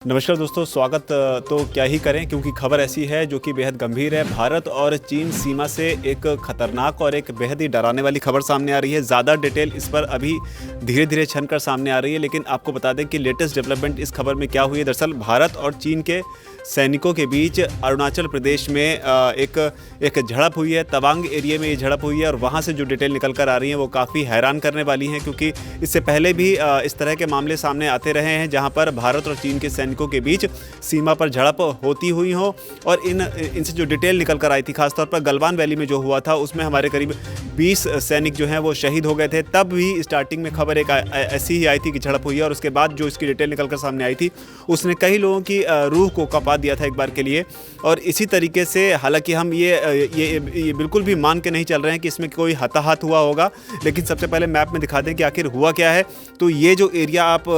नमस्कार दोस्तों, स्वागत तो क्या ही करें क्योंकि खबर ऐसी है जो कि बेहद गंभीर है। भारत और चीन सीमा से एक खतरनाक और एक बेहद ही डराने वाली खबर सामने आ रही है। ज़्यादा डिटेल इस पर अभी धीरे धीरे छनकर सामने आ रही है, लेकिन आपको बता दें कि लेटेस्ट डेवलपमेंट इस खबर में क्या हुई है। दरअसल भारत और चीन के सैनिकों के बीच अरुणाचल प्रदेश में एक झड़प हुई है। तवांग एरिया में ये झड़प हुई है और वहाँ से जो डिटेल निकल कर आ रही हैं वो काफ़ी हैरान करने वाली हैं, क्योंकि इससे पहले भी इस तरह के मामले सामने आते रहे हैं जहाँ पर भारत और चीन के सैनिकों के बीच सीमा पर झड़प होती हुई हो। और इनसे जो डिटेल निकल कर आई थी, खासतौर पर गलवान वैली में जो हुआ था उसमें हमारे करीब 20 सैनिक जो हैं वो शहीद हो गए थे। तब भी स्टार्टिंग में खबर एक ऐसी ही आई थी कि झड़प हुई है, और उसके बाद जो इसकी डिटेल निकल कर सामने आई थी उसने कई लोगों की रूह को कपा दिया था एक बार के लिए। और इसी तरीके से हालांकि हम ये बिल्कुल भी मान के नहीं चल रहे हैं कि इसमें कोई हताहत हुआ होगा, लेकिन सबसे पहले मैप में दिखा दें कि आखिर हुआ क्या है। तो ये जो एरिया आप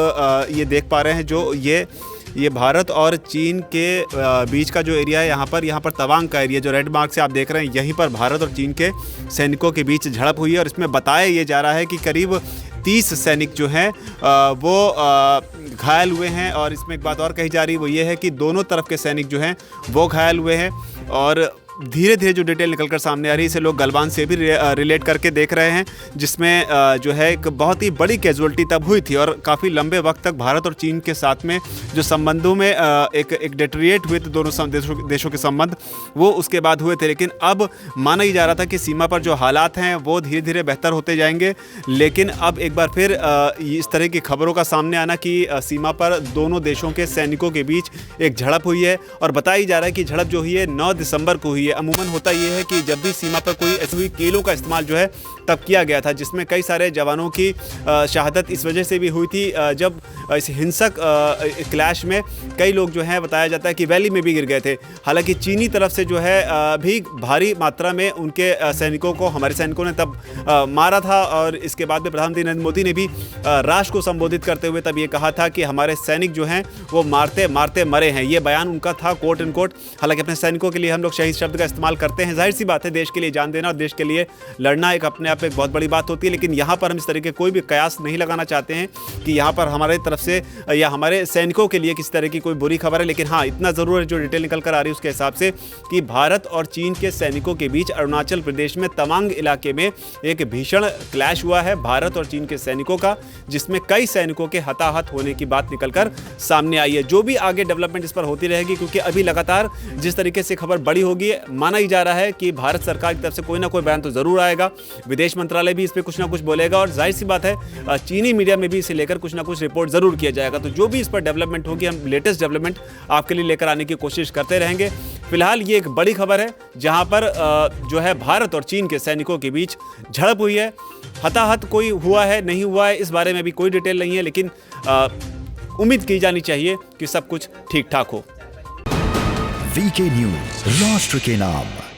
ये देख पा रहे हैं, जो ये भारत और चीन के बीच का जो एरिया है, यहाँ पर तवांग का एरिया जो रेड मार्क से आप देख रहे हैं, यहीं पर भारत और चीन के सैनिकों के बीच झड़प हुई है। और इसमें बताया ये जा रहा है कि करीब 30 सैनिक जो हैं वो घायल हुए हैं। और इसमें एक बात और कही जा रही है, वो ये है कि दोनों तरफ के सैनिक जो हैं वो घायल हुए हैं। और धीरे धीरे जो डिटेल निकलकर सामने आ रही है इसे लोग गलवान से भी रिलेट करके देख रहे हैं, जिसमें जो है एक बहुत ही बड़ी कैजुअलिटी तब हुई थी। और काफ़ी लंबे वक्त तक भारत और चीन के साथ में जो संबंधों में एक डेटरिएट हुए थे दोनों देशों के संबंध, वो उसके बाद हुए थे। लेकिन अब माना ही जा रहा था कि सीमा पर जो हालात हैं वो धीरे धीरे बेहतर होते जाएंगे। लेकिन अब एक बार फिर इस तरह की खबरों का सामने आना कि सीमा पर दोनों देशों के सैनिकों के बीच एक झड़प हुई है। और बताया जा रहा है कि झड़प जो हुई है 9 दिसंबर को हुई है। अमूमन होता यह है कि जब भी सीमा पर कोई ऐसी हुई कीलों का इस्तेमाल जो है तब किया गया था, जिसमें कई सारे जवानों की शहादत इस वजह से भी हुई थी जब इस हिंसक क्लैश में कई लोग जो हैं बताया जाता है कि वैली में भी गिर गए थे। हालांकि चीनी तरफ से जो है भी भारी मात्रा में उनके सैनिकों को हमारे सैनिकों ने तब मारा था। और इसके बाद में प्रधानमंत्री नरेंद्र मोदी ने भी राष्ट्र को संबोधित करते हुए तब ये कहा था कि हमारे सैनिक जो हैं वो मारते मारते मरे हैं। ये बयान उनका था, कोट एंड कोट। हालांकि अपने सैनिकों के लिए हम लोग शहीद शब्द का इस्तेमाल करते हैं, जाहिर सी बात है, देश के लिए जान देना और देश के लिए लड़ना एक अपने आप में एक बहुत बड़ी बात होती है। लेकिन यहाँ पर हम इस तरीके कोई भी कयास नहीं लगाना चाहते हैं कि यहाँ पर हमारे तरफ से या हमारे सैनिकों के लिए किसी तरह की कोई बुरी खबर है। लेकिन हाँ, इतना ज़रूर है जो डिटेल निकल कर आ रही है उसके हिसाब से कि भारत और चीन के सैनिकों के बीच अरुणाचल प्रदेश में तवांग इलाके में एक भीषण क्लैश हुआ है भारत और चीन के सैनिकों का, जिसमें कई सैनिकों के हताहत होने की बात निकलकर सामने आई है। जो भी आगे डेवलपमेंट इस पर होती रहेगी, क्योंकि अभी लगातार जिस तरीके से खबर बड़ी होगी, माना ही जा रहा है कि भारत सरकार की तरफ से कोई ना कोई बयान तो जरूर आएगा। विदेश मंत्रालय भी इस पर कुछ ना कुछ बोलेगा और जाहिर सी बात है चीनी मीडिया में भी इसे लेकर कुछ ना कुछ रिपोर्ट जरूर किया जाएगा। तो जो भी इस पर डेवलपमेंट होगी, हम लेटेस्ट डेवलपमेंट आपके लिए लेकर आने की कोशिश करते रहेंगे। फिलहाल ये एक बड़ी खबर है जहां पर जो है भारत और चीन के सैनिकों के बीच झड़प हुई है। हताहत कोई हुआ है नहीं हुआ है इस बारे में भी कोई डिटेल नहीं है, लेकिन उम्मीद की जानी चाहिए कि सब कुछ ठीक ठाक हो। वीके न्यूज़, राष्ट्र के नाम।